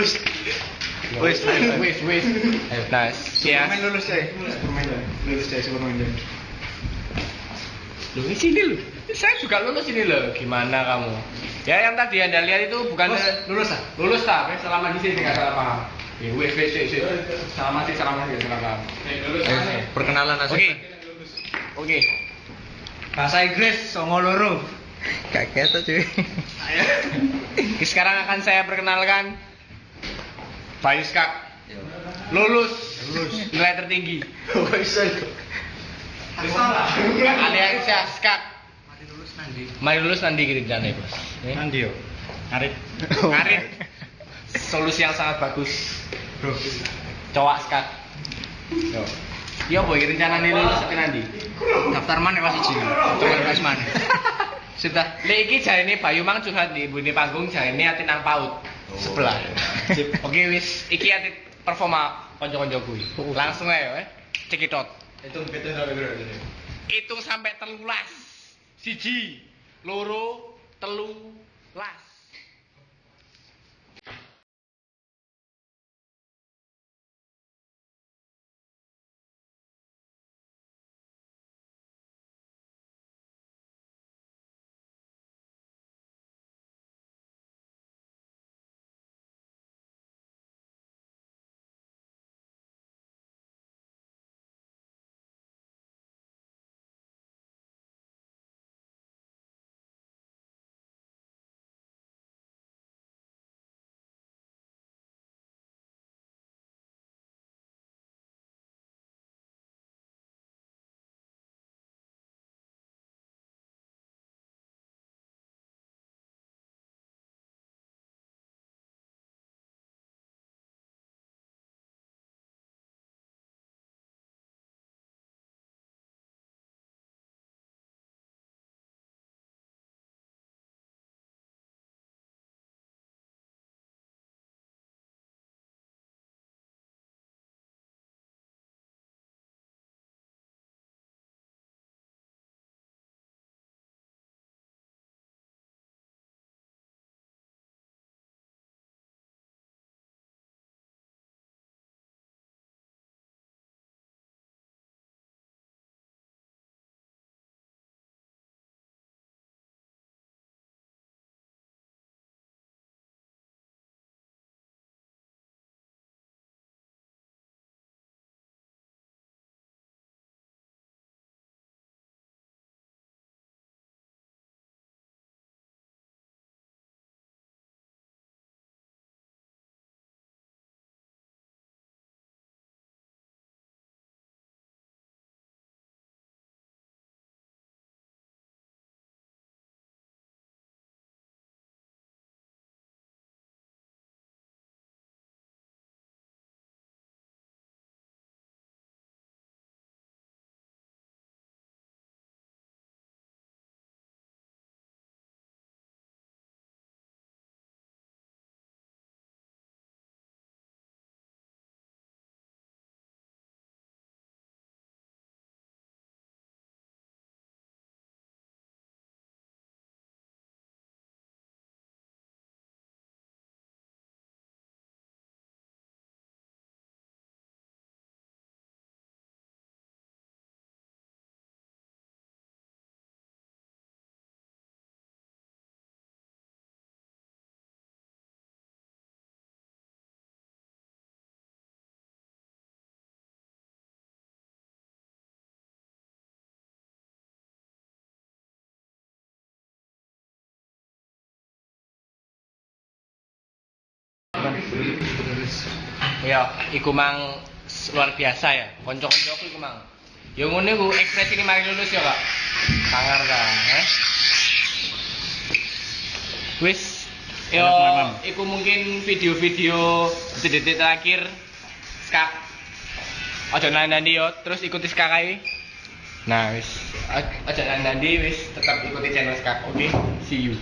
Wis. Ayo, nice. Ya. Superman lulus deh. Lulus deh Superman deh. Loh, ini sini loh. Saya juga lulus ini loh. Gimana kamu? Ya, yang tadi Anda lihat itu bukan lulus ah? Lulus tak? Selama di sini nggak salah paham. Wes. Salah mati salah paham. Lulus. Perkenalan aja. Oke. Bahasa Inggris songo loro. Kaget tuh cuy. Sekarang akan saya perkenalkan Bayu Skak. Lulus. Nilai tertinggi. Bisa. Alias Skak. Mari lulus nanti kerjaan ya, Bos. Nanti yo. Ngarit. Solusi yang sangat bagus. Bro. Cowok Skak. Yo. Iya boy, rencana nih lulus tapi nanti. Daftar mana pas izin? Coba pas mana? Sudah. Lek iki jarine Bayu mang curhat di ibune panggung jarine ati nang PAUD sebelah. Oke wis, iki ati performa kanca-kanca kuwi. Langsung ae cekitot. Hitung sampai berapa ini? Hitung sampai 13. 1 2 3. Ya, iku mang luar biasa ya. Kanca-kancaku iku mang. Ya ngono iku ekspresi mari lulus ya, Kak. Sangar ta, Wis, yo iku mungkin video-video detik-detik terakhir Skak. Aja nandani yo, terus ikuti Skak ae. Nah, wis. Aja nandani wis, tetap ikuti channel Skak. Oke, see you.